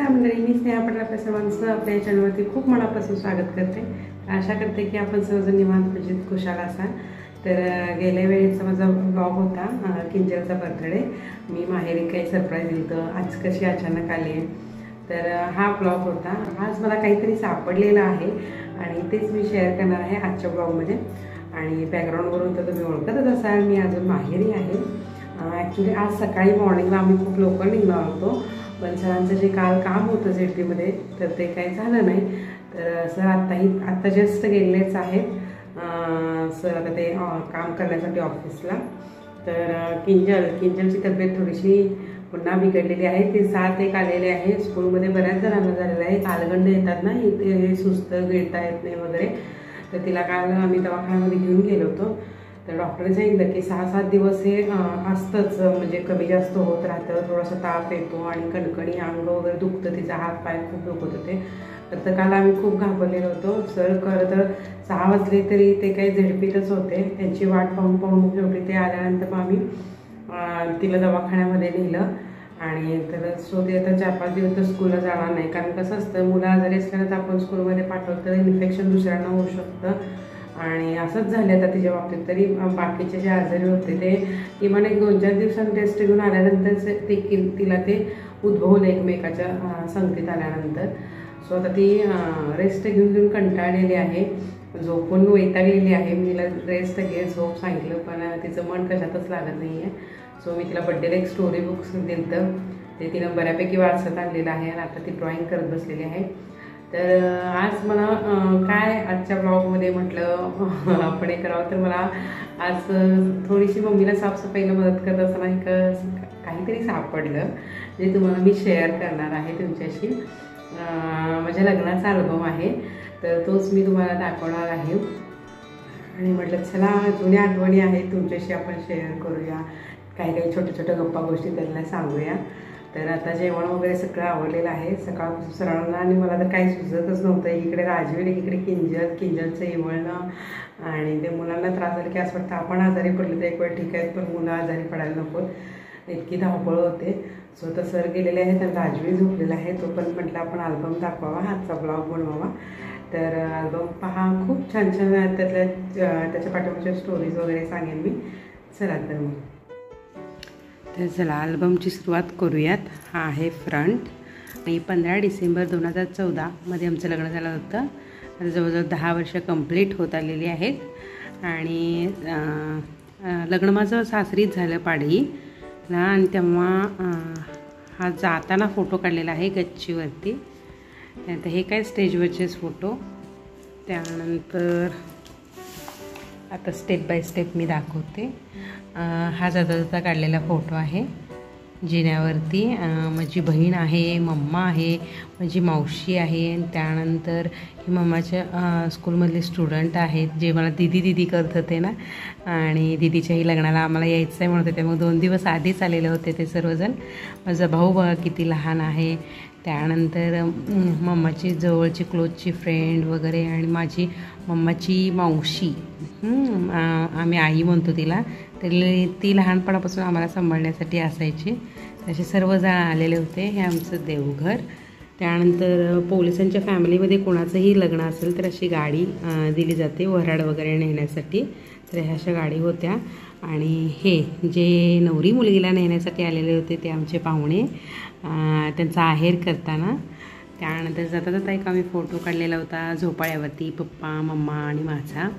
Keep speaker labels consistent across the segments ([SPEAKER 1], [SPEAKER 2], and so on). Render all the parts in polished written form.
[SPEAKER 1] नमस्कार मंडळी, मी स्नेहा पटला आपल्या सर्वांचं आपल्या चॅनलवरती खूप मनापासून स्वागत करते। आशा करते की आपण सर्वजण निवांत म्हणजे खुशाल असाल। तर गेल्या वेळेचा माझा ब्लॉग होता किंजलचा बर्थडे। मी माहेरी काही सरप्राईज दिलं, आज कशी अचानक आले, तर हा ब्लॉग होता। आज मला काहीतरी सापडलेलं आहे आणि तेच मी शेअर करणार आहे आजच्या ब्लॉगमध्ये। आणि बॅकग्राऊंडवरून तर तुम्ही ओळखतच असाल, मी अजून माहेरी आहे। ॲक्च्युली आज सकाळी मॉर्निंगला आम्ही खूप लवकर निघणार होतो, पण सरांचं जे काल काम होतं झेडपीमध्ये तर ते काही झालं नाही। तर सर आत्ता जस्ट गेलेच आहेत सर आता ते काम करण्यासाठी ऑफिसला। तर किंजलची तब्येत थोडीशी पुन्हा बिघडलेली आहे। ते 7-1 आलेले आहे। स्कूलमध्ये बऱ्याच जणांना झालेलं आहे, कालगंड येतात ना, इथे सुस्त गिळता येत नाही वगैरे। तर तिला काल आम्ही दवाखान्यामध्ये घेऊन गेलो होतो। तर डॉक्टरने सांगितलं की 6-7 दिवस हे असतंच, म्हणजे कमी जास्त होत राहतं, थोडासा ताप येतो आणि कणकणी, अंग वगैरे दुखतं, तिचा हात पाय खूप दुखत होते। तर काल आम्ही खूप घाबरलेलो होतो। सर खरं तर 6 वाजले तरी ते काही झेडपीतच होते, त्यांची वाट पाहून शेवटी ते आल्यानंतर मग आम्ही तिला दवाखान्यामध्ये नेलं। आणि तर सो ते आता 4-5 दिवस तर स्कूलला जाणार नाही, कारण कसं असतं, मुलं आजारी असल्यानंतर आपण स्कूलमध्ये पाठवतो तर इन्फेक्शन दुसऱ्यांना होऊ शकतं। आणि असंच झालं आता तिच्या बाबतीत। तरी बाकीचे जे आजारी होते ते किमान 1-2-4 दिवसांनी टेस्ट घेऊन आल्यानंतर तिला ते उद्भवलं एकमेकाच्या संगतीत आल्यानंतर। सो आता ती रेस्ट घेऊन कंटाळलेली आहे, झोपून वैतागलेली आहे। मी तिला रेस्ट घे, झोप सांगितलं, पण तिचं मन कशातच लागत नाही आहे। सो मी तिला बड्डेला एक स्टोरी बुक्स दिलं, ते तिनं बऱ्यापैकी वाचत आणलेलं आहे आणि आता ती ड्रॉइंग करत बसलेली आहे। तर आज मला काय आजच्या ब्लॉगमध्ये म्हटलं आपण हे करावं, तर मला आज थोडीशी मम्मीला साफसफाईला मदत करत असताना काहीतरी सापडलं, जे तुम्हाला मी शेअर करणार आहे तुमच्याशी। माझ्या लग्नाचा अल्बम आहे, तर तोच मी तुम्हाला दाखवणार आहे। आणि म्हटलं चला, जुन्या आठवणी आहेत तुमच्याशी आपण शेअर करूया, काही छोट्या गप्पा गोष्टी त्यांना सांगूया। तर आता जेवण वगैरे सगळं आवडलेलं आहे सकाळपासून सरांना, आणि मला तर काही सुचतच नव्हतं। इकडे राजवीर, इकडे किंजलचं इवळणं, आणि ते मुलांना त्रास झाला की असं वाटतं आपण आजारी पडलं तर एक वेळ ठीक आहे, पण मुलं आजारी पडायला नकोत, इतकी धावपळ होते। सो तर सर गेलेले आहेत आणि राजवीर झोपलेला आहे। तो पण म्हटलं आपण अल्बम दाखवावा, आजचा ब्लॉग बनवावा। तर अल्बम पहा, खूप छान छान त्याच्या पाठीमागच्या स्टोरीज वगैरे सांगेन मी। चला तर मग, तर चला अल्बमची सुरुवात करूयात। हा आहे फ्रंट, आणि 15 डिसेंबर 2014 मध्ये आमचं लग्न झालं होतं। आता जवळजवळ 10 वर्ष कंप्लीट होत आलेली आहेत। आणि लग्न माझं सासरीच झालं पाडळी ना, आणि तेव्हा हा जाताना फोटो काढलेला आहे गच्चीवरती। त्यानंतर हे काय स्टेजवरचेच फोटो। त्यानंतर आता स्टेप बाय स्टेप मी दाखवते। हा जाता काढलेला फोटो आहे जिन्यावरती। माझी बहीण आहे, मम्मा आहे, माझी मावशी आहे, आणि त्यानंतर ही मम्माच्या स्कूलमधले स्टुडंट आहेत जे मला दीदी करत होते ना, आणि दीदीच्याही लग्नाला आम्हाला यायचं आहे म्हणत होते, मग 2 दिवस आधीच आलेले होते ते सर्वजण। माझा भाऊ बघा किती लहान आहे। त्यानंतर मम्माची जवळची क्लोजची फ्रेंड वगैरे, आणि माझी मम्माची मावशी, आम्ही आई म्हणतो तिला, तरी ती लहानपणापासून आम्हाला सांभाळण्यासाठी असायची। असे सर्वजण आलेले होते। हे आमचं देवघर। त्यानंतर पोलिसांच्या फॅमिलीमध्ये कोणाचंही लग्न असेल तर अशी गाडी दिली जाते वऱ्हाड वगैरे नेण्यासाठी, तर ह्या अशा गाडी होत्या। आणि हे जे नवरी मुलगीला नेण्यासाठी आलेले होते ते आमचे पाहुणे, त्यांचा आहेर करताना। त्यानंतर जाता एक आम्ही फोटो काढलेला होता झोपाळ्यावरती, पप्पा, मम्मा आणि माझा।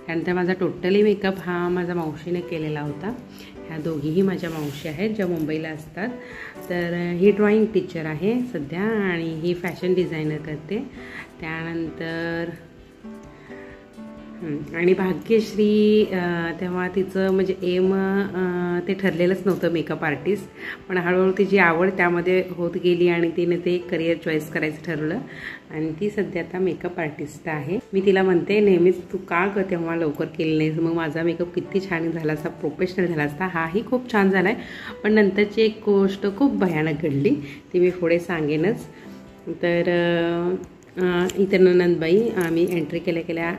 [SPEAKER 1] त्यानंतर माझा टोटली मेकअप हा माझ्या मावशीने केलेला होता। ह्या दोघीही माझ्या मावशी आहेत ज्या मुंबईला असतात। तर ही ड्रॉइंग टीचर आहे सध्या, आणि ही फॅशन डिझायनर करते। त्यानंतर आणि भाग्यश्री, तेव्हा तिचं म्हणजे एम ते ठरलेलंच नव्हतं मेकअप आर्टिस्ट, पण हळूहळू तिची आवड त्यामध्ये होत गेली आणि तिने ते करिअर चॉईस करायचं ठरवलं, आणि ती सध्या आता मेकअप आर्टिस्ट आहे। मी तिला म्हणते नेहमीच, तू का तेव्हा लवकर केलं नाहीस, मग माझा मेकअप किती छान झाला असता, प्रोफेशनल झाला असता। हाही खूप छान झाला आहे, पण नंतरची एक गोष्ट खूप भयानक घडली, ती मी पुढे सांगेनच। तर इथं नंदबाई आम्ही एंट्री केल्या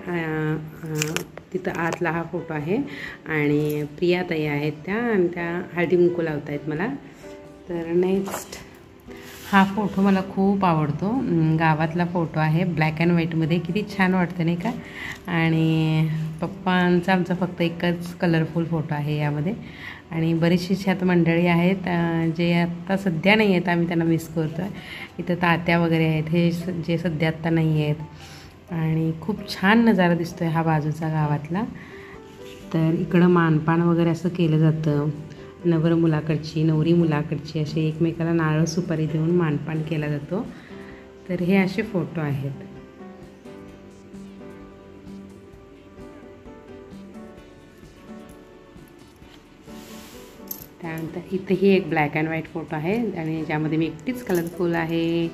[SPEAKER 1] तिथं आतला हा फोटो आहे, आणि प्रियाताई आहेत त्या, आणि त्या हळदी कुंकू लावत आहेत मला। तर नेक्स्ट हा फोटो मला खूप आवडतो. गावातला फोटो आहे, ब्लॅक अँड व्हाईटमध्ये. किती छान वाटतं नाही का. आणि पप्पांचा आमचा फक्त एकच कलरफुल फोटो आहे यामध्ये. आणि बरीचशी आता मंडळी आहेत जे आत्ता सध्या नाही आहेत, आम्ही त्यांना मिस करतो आहे. इथं तात्या वगैरे आहेत, हे जे सध्या आत्ता नाही आहेत. आणि खूप छान नजारा दिसतो आहे हा बाजूचा गावातला. तर इकडं मानपान वगैरे असं केलं जातं. नवर मुलाकडची, नवरी मुलाकडची असे एकमेकाला नारळ सुपारी देऊन मानपान केला जातो. तर हे असे फोटो आहेत. त्यानंतर इथेही एक ब्लॅक अँड व्हाईट फोटो आहे आणि ज्यामध्ये मी एकटीच कलरफुल आहे.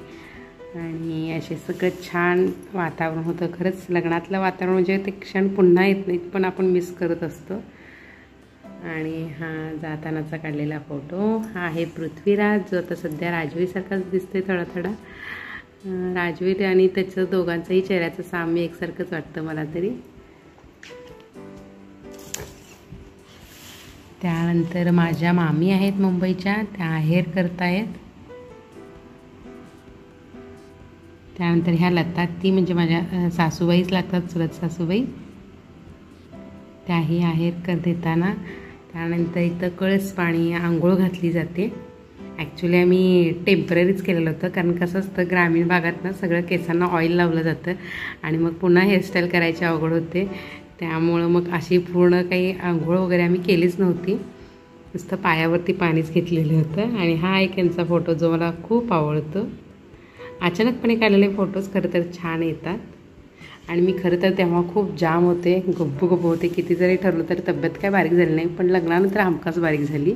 [SPEAKER 1] आणि असे सगळं छान वातावरण होतं. खरंच लग्नातलं वातावरण म्हणजे ते क्षण पुन्हा येत नाहीत, पण आपण मिस करत असतो. आणि हा जातानाचा काढलेला फोटो. हा आहे पृथ्वीराज, जो आता सध्या राजवीरसारखाच दिसतोय थोडा थोडा. राजवीर आणि त्याचं दोघांचंही चेहऱ्याचं साम्य एकसारखंच वाटतं मला तरी. त्यानंतर माझ्या मामी आहेत मुंबईच्या, त्या आहेर करतायत. त्यानंतर ह्या लता, ती म्हणजे माझ्या सासूबाईच लागतात, चुलत सासूबाई. त्याही आहेर कर देताना. त्यानंतर इथं कळस पाणी, आंघोळ घातली जाते. ॲक्च्युली आम्ही टेम्पररीच केलेलं होतं, कारण कसं असतं ग्रामीण भागात ना सगळं केसांना ऑइल लावलं जातं आणि मग पुन्हा हेअरस्टाईल करायची अवघड होते. त्यामुळं मग अशी पूर्ण काही आंघोळ वगैरे आम्ही केलीच नव्हती, नुसतं पायावरती पाणीच घेतलेलं होतं. आणि हा एक यांचा फोटो जो मला खूप आवडतो. अचानकपणे काढलेले फोटोज खरं तर छान येतात. आणि मी खरं तर तेव्हा खूप जाम होते, गब्बू गब्बू होते. किती जरी ठरलं तरी तब्येत काय बारीक झाली नाही, पण लग्नानंतर हमखास बारीक झाली.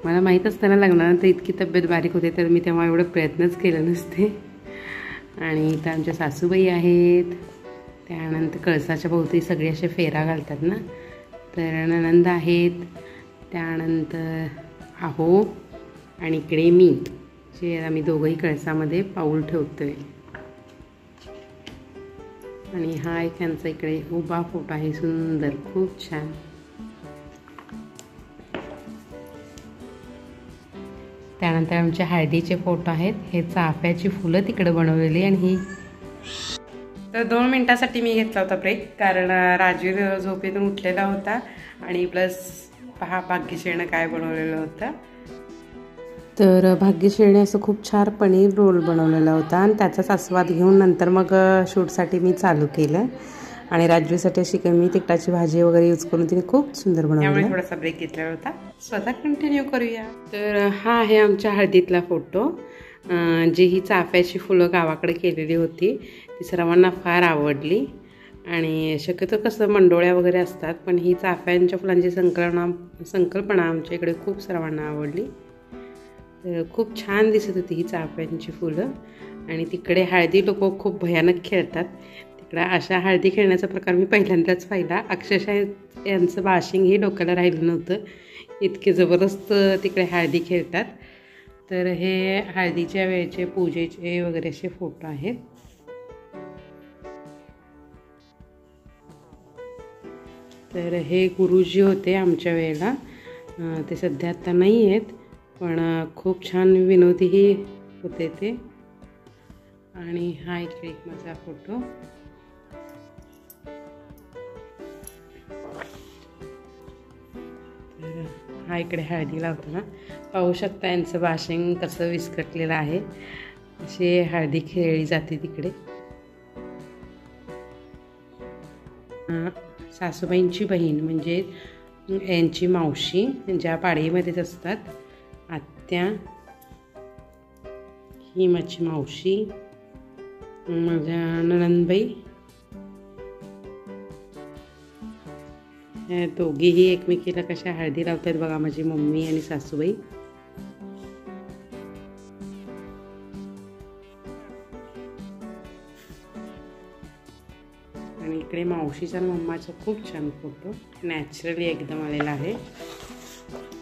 [SPEAKER 1] मला माहीत असताना लग्नानंतर इतकी तब्येत बारीक होते, तर मी तेव्हा एवढं प्रयत्नच केले नसते. आणि इथं आमच्या सासूबाई आहेत. त्यानंतर कळसाच्या भोवती सगळे असे फेरा घालतात ना, तर नणंद आहेत. त्यानंतर आहो आणि इकडे मी, जे आम्ही दोघंही कळसामध्ये पाऊल ठेवतो आहे. आणि हा एक त्यांचा इकडे उभा फोटो आहे, सुंदर, खूप छान. त्यानंतर आमच्या हळदीचे फोटो आहेत. हे चाफ्याची फुलं तिकडे बनवलेली. आणि ही तर 2 मिनटासाठी मी घेतला होता ब्रेक, कारण राजवीर झोपेतून उठलेला होता. आणि प्लस पहा भाग्यश्रीनं काय बनवलेलं होतं. तर भाग्यश्रीने असं खूप छान पनीर रोल बनवलेला होता आणि त्याचाच आस्वाद घेऊन नंतर मग शूटसाठी मी चालू केलं. आणि राजवीसाठी अशी कमी तिखटाची भाजी वगैरे यूज करून तिने खूप सुंदर बनवली. त्यामुळे थोडासा ब्रेक घेतलेला होता. स्वतः कंटिन्यू करूया. तर हा आहे आमच्या हळदीतला फोटो. जी ही चाफ्याची फुलं गावाकडे केलेली होती, ती सर्वांना फार आवडली. आणि शक्यतो कसं मंडोळ्या वगैरे असतात, पण ही चाफ्यांच्या फुलांची संकल्पना आमच्या इकडे खूप सर्वांना आवडली. तर खूप छान दिसत होती ही चाफ्यांची फुलं. आणि तिकडे हळदी लोक खूप भयानक खेळतात. तिकडे अशा हळदी खेळण्याचा प्रकार मी पहिल्यांदाच पाहिला. अक्षरशः यांचं बाशिंगही डोक्याला राहिलं नव्हतं, इतके जबरदस्त तिकडे हळदी खेळतात. तर हे हळदीच्या वेळेचे पूजेचे वगैरे असे फोटो आहेत. तर हे गुरुजी होते आमच्या वेळेला, ते सध्या आता नाही आहेत, पण खूप छान विनोदीही होते ते. आणि हा इकडे एक माझा फोटो. तर हा इकडे हळदी लावताना पाहू शकता यांचं बाशिंग कसं विस्कटलेलं आहे. अशी हळदी खेळली जाते तिकडे. सासूबाईंची बहीण म्हणजे यांची मावशी, ज्या पाडीमध्येच असतात, आत्या, ही माझी मावशी, माझ्या नणंदबाई, ह्या दोघीही एकमेकीला कशा हळदी लावतात बघा, माझी मम्मी आणि सासूबाई. आणि इकडे मावशीचा आणि मम्माचा खूप छान फोटो नॅचरली एकदम आलेला आहे.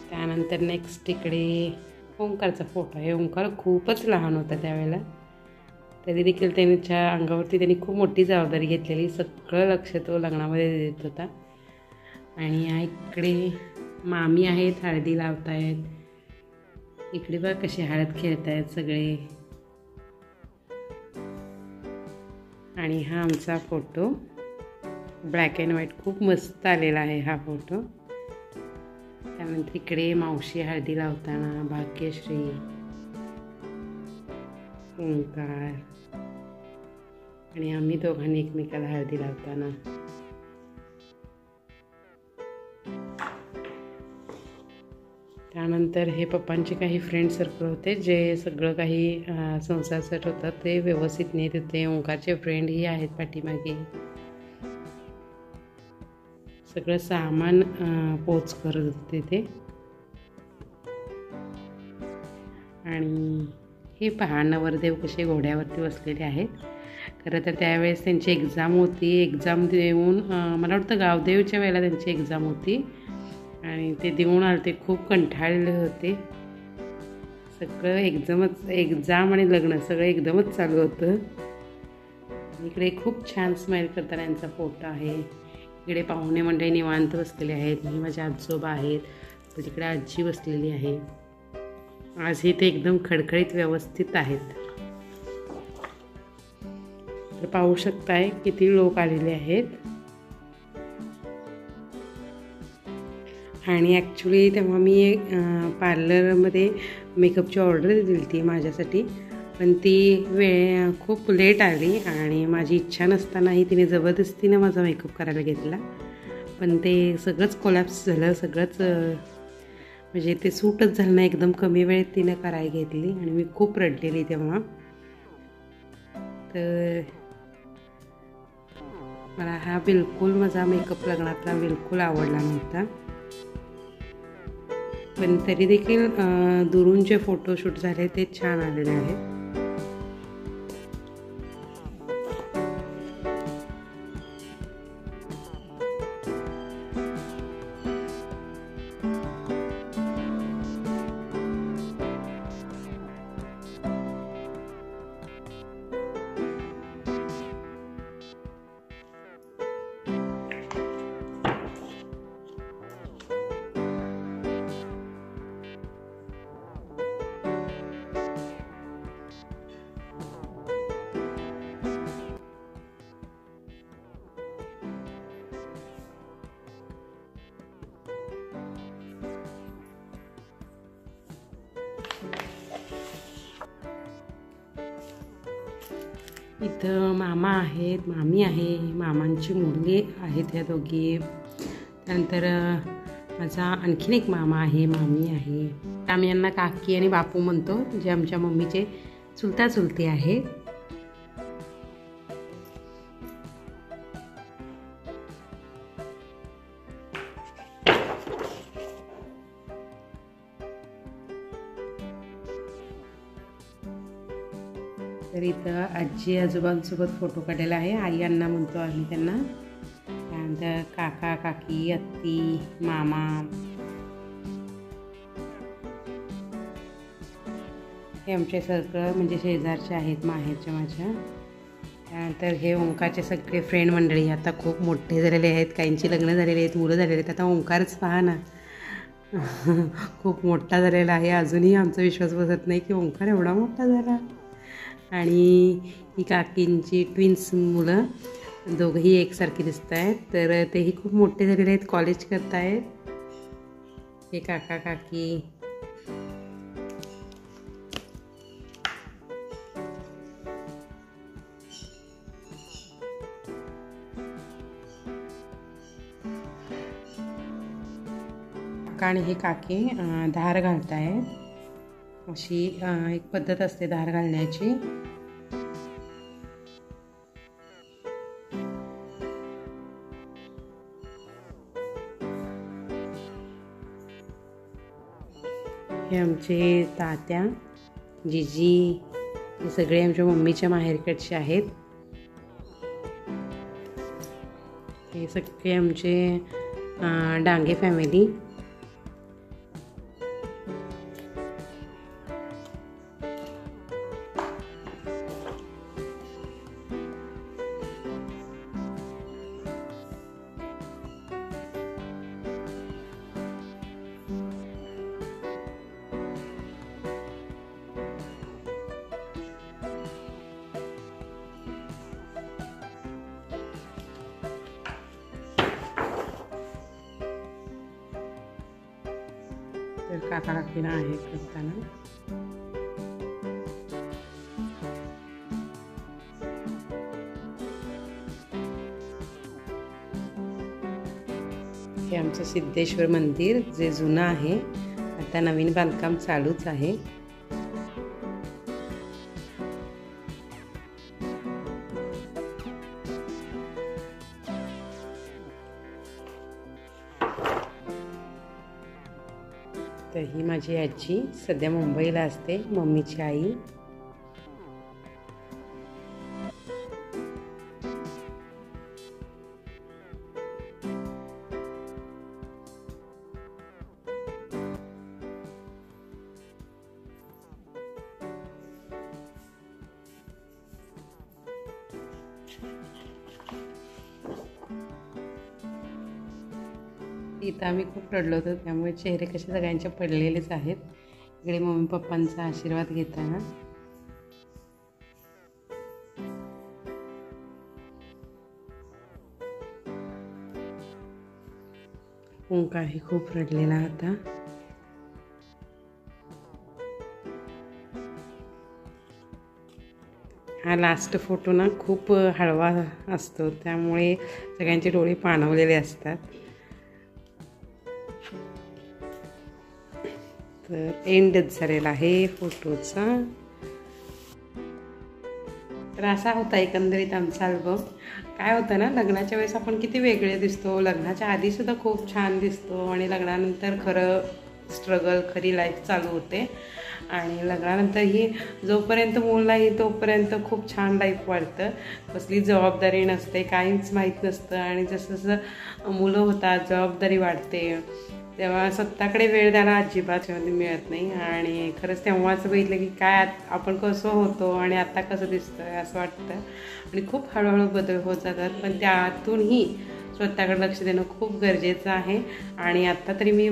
[SPEAKER 1] त्यानंतर नेक्स्ट इकडे ओंकारचा फोटो आहे. ओंकार खूपच लहान होता त्यावेळेला, तरी देखील त्यांच्या अंगावरती त्यांनी खूप मोठी जबाबदारी घेतलेली. सगळं लक्ष तो लग्नामध्ये देत होता. आणि इकडे मामी आहेत, हळदी लावत आहेत. इकडे बघा कशी हळद खेळतायत सगळे. आणि हा आमचा फोटो ब्लॅक अँड व्हाईट खूप मस्त आलेला आहे हा फोटो. त्यानंतर इकडे मावशी हळदी लावताना, भाग्यश्री, ओंकार आणि आम्ही दोघांनी एकमेकाला हळदी लावताना. त्यानंतर हे पप्पांचे काही फ्रेंड सर्कल होते जे सगळं काही संसारासाठी होतं ते व्यवस्थित नेत होते. ओंकारचे फ्रेंड ही आहेत पाठीमागे. सगळं सामान पोच करत होते ते. आणि हे पहा नवरदेव कसे घोड्यावरती बसलेले आहेत. खरं तर त्यावेळेस त्यांची एक्झाम होती. एक्झाम देऊन मला वाटतं गावदेवीच्या वेळेला त्यांची एक्झाम होती आणि ते देऊन आले. ते खूप कंटाळलेले होते. सगळं एक्झाम आणि लग्न सगळं एकदमच चालू होतं. इकडे खूप छान स्माईल करताना यांचा फोटो आहे. इकडे पाहुणे मंडळी निवांत बसलेले आहेत. ही माझे आजोबा आहेत. तिकडे आजी बसलेली आहे. आज हे ते एकदम खडखडीत व्यवस्थित आहेत. तर पाहू शकताय किती लोक आलेले आहेत. आणि ॲक्च्युली तेव्हा मी पार्लरमध्ये मेकअपची ऑर्डर दिली होती माझ्यासाठी, पण ती खूप लेट आली आणि माझी इच्छा नसतानाही तिने जबरदस्तीने माझा मेकअप करायला घेतला. पण ते सगळंच कोलॅप्स झालं. सगळंच म्हणजे ते सूटच झालं नाही. एकदम कमी वेळेत तिने करायला घेतली आणि मी खूप रडलेली तेव्हा. तर मला हा बिलकुल माझा मेकअप लग्नातला बिलकुल आवडला नव्हता. पण तरी देखील दुरून जे फोटोशूट झाले ते छान आलेले आहेत. इथं मामा आहेत, मामी आहे, मामांची मुलगी आहेत ह्या दोघी. त्यानंतर माझा आणखीन एक मामा आहे, मामी आहे. आम्ही यांना काकी आणि बापू म्हणतो, जे आमच्या मम्मीचे चुलता चुलती आहेत. तर इथं आजी आजोबांसोबत फोटो काढलेला आहे. आई अण्णा म्हणतो आम्ही त्यांना. त्यानंतर काका काकी, आत्ती, मामा. हे आमचे सर्कल म्हणजे शेजारचे आहेत, माहेरच्या माझ्या. त्यानंतर हे ओंकारचे सगळे फ्रेंड मंडळी आता खूप मोठे झालेले आहेत. काहींची लग्न झालेली आहेत, मुलं झालेली आहेत. आता ओंकारच पहा ना खूप मोठा झालेला आहे. अजूनही आमचा विश्वास बसत नाही की ओंकार एवढा मोठा झाला. आणि ही काकींची ट्विन्स मुलं दोघंही एकसारखी दिसत आहेत. तर तेही खूप मोठे झालेले आहेत, कॉलेज करत आहेत. हे काका काकी. आणि हे काकी धार घालत आहेत. अशी एक पद्धत असते धार घालण्याची. हे आमचे तात्या, जिजी, हे सगळे आमच्या मम्मीच्या माहेरकडचे आहेत. हे सगळे आमचे डांगे फॅमिली. तर काका काकीना आहे करताना. हे आमचं सिद्धेश्वर मंदिर जे जुनं आहे, आता नवीन बांधकाम चालूच आहे. तर ही माझी आजी सध्या मुंबईला असते, मम्मीची आई. इथं आम्ही खूप रडलो होतो, त्यामुळे चेहरे कसे सगळ्यांचे पडलेलेच आहेत. इकडे मम्मी पप्पांचा आशीर्वाद घेताना. ओंकारही खूप रडलेला होता. हा लास्ट फोटो ना खूप हळवा असतो, त्यामुळे सगळ्यांचे डोळे पाणावलेले असतात. तर एंडच झालेला आहे फोटोचा. तर असा होता एकंदरीत आमचा अल्बम. काय होतं ना, लग्नाच्या वेळेस आपण किती वेगळे दिसतो, लग्नाच्या आधीसुद्धा खूप छान दिसतो आणि लग्नानंतर खरं स्ट्रगल, खरी लाईफ चालू होते. आणि लग्नानंतर ही जोपर्यंत मूल नाही तोपर्यंत खूप छान लाईफ वाटतं. कसली जबाबदारी नसते, काहीच माहीत नसतं. आणि जसं जसं मुलं होतात, जबाबदारी वाढते, तेव्हा स्वतःकडे वेळ द्यायला अजिबात मिळत नाही. आणि खरंच तेव्हाच बघितलं की काय आपण कसं होतो आणि आता कसं दिसतं आहे असं वाटतं. आणि खूप हळूहळू बदल होत जातात, पण त्यातूनही स्वतःकडे लक्ष देणं खूप गरजेचं आहे. आणि आत्ता तरी मी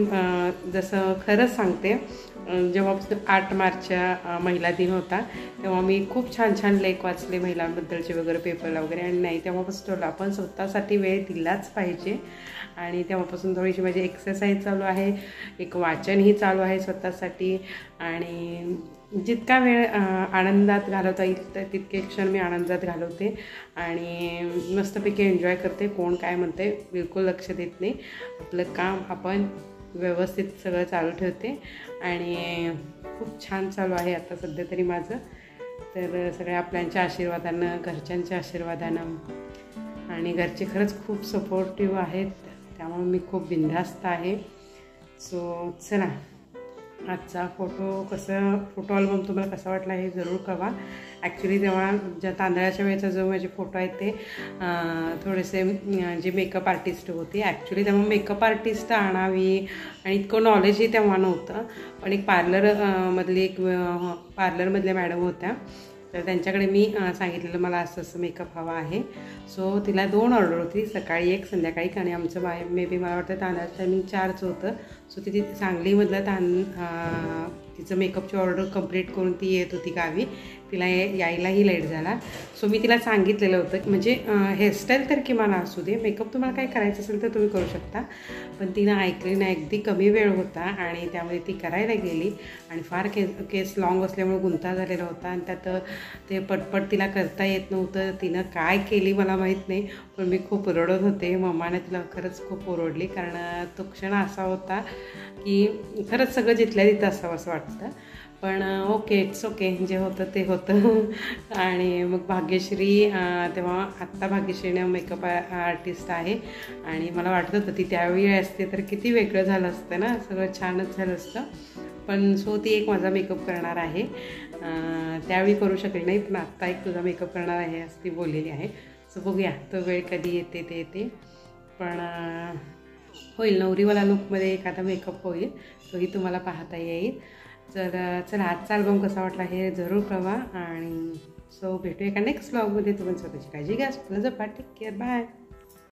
[SPEAKER 1] जसं खरंच सांगते, जेव्हापासून 8 मार्चच्या महिला दिन होता तेव्हा मी खूप छान छान लेख वाचले महिलांबद्दलचे वगैरे पेपरला वगैरे. आणि नाही, तेव्हापासून ठरवलं आपण स्वतःसाठी वेळ दिलाच पाहिजे. आणि तेव्हापासून थोडीशी माझी एक्सरसाइज चालू आहे, एक वाचनही चालू आहे स्वतःसाठी. आणि जितका वेळ आनंदात घालवता येईल तर तितके क्षण मी आनंदात घालवते आणि मस्तपैकी एन्जॉय करते. कोण काय म्हणते बिलकुल लक्ष देत नाही. आपलं काम आपण व्यवस्थित सगळं चालू ठेवते आणि खूप छान चालू आहे आता सध्या तरी माझं. तर सगळ्या आपल्यांच्या आशीर्वादानं, घरच्यांच्या आशीर्वादानं, आणि घरचे खरंच खूप सपोर्टिव्ह आहेत, त्यामुळे मी खूप बिनधास्त आहे. सो चला, आजचा फोटो अल्बम तुम्हाला कसा वाटला हे जरूर कळवा. ॲक्च्युली तेव्हा ज्या तांदळाच्या वेळेचा जो माझे फोटो आहेत ते थोडेसे जे मेकअप आर्टिस्ट होते, ॲक्च्युली तेव्हा मेकअप आर्टिस्ट आणावी आणि इतकं नॉलेजही तेव्हा नव्हतं. पण एक पार्लरमधल्या मॅडम होत्या, तर त्यांच्याकडे मी सांगितलेलं मला असं असं मेकअप हवा आहे. सो तिला 2 ऑर्डर होती, सकाळी 1, संध्याकाळी. आणि आमचं मे बी मला वाटतं तांदळाचं टायमिंग 4चं होतं. सो ती सांगलीमधलं तिचं मेकअपची ऑर्डर कंप्लीट करून ती येत होती गावी. तिला यायलाही लेट झाला. सो मी तिला सांगितलेलं होतं म्हणजे हेअरस्टाईल तर किमान असू दे, मेकअप तुम्हाला काय करायचं असेल तर तुम्ही करू शकता. पण तिनं ऐकली नाही, अगदी कमी वेळ होता आणि त्यामुळे ती करायला गेली. आणि फार केस लॉंग असल्यामुळे गुंता झालेला होता आणि त्यात ते पटपट तिला करता येत नव्हतं. तिनं काय केली मला माहीत नाही, पण मी खूप रडत होते. मम्माने तिला खरंच खूप ओरडली, कारण तो क्षण असा होता की खरंच सगळं जिथल्या तिथं असावं असं वाटतं. पण ओके, इट्स ओके, जे होतं ते होतं. आणि मग भाग्यश्री, तेव्हा आत्ता भाग्यश्रीने मेकअप आर्टिस्ट आहे आणि मला वाटत होतं ती त्यावेळी असते तर किती वेगळं झालं असतं ना, सगळं छानच झालं असतं. पण सो ती एक माझा मेकअप करणार आहे. त्यावेळी करू शकली नाही, पण आत्ता एक तुझा मेकअप करणार आहे असं ती बोललेली आहे. सो बघूया तो वेळ कधी येते ते येते, पण होईल. नवरीवाला लुकमध्ये एखादा मेकअप होईल, तोही तुम्हाला पाहता येईल. तर चला, आजचा अल्बम कसा वाटला हे जरूर कळवा. आणि सो भेटूया का नेक्स्ट व्लॉगमध्ये. तुम्ही स्वतःची काळजी घ्या, स्वतःला जपा, टेक केअर, बाय.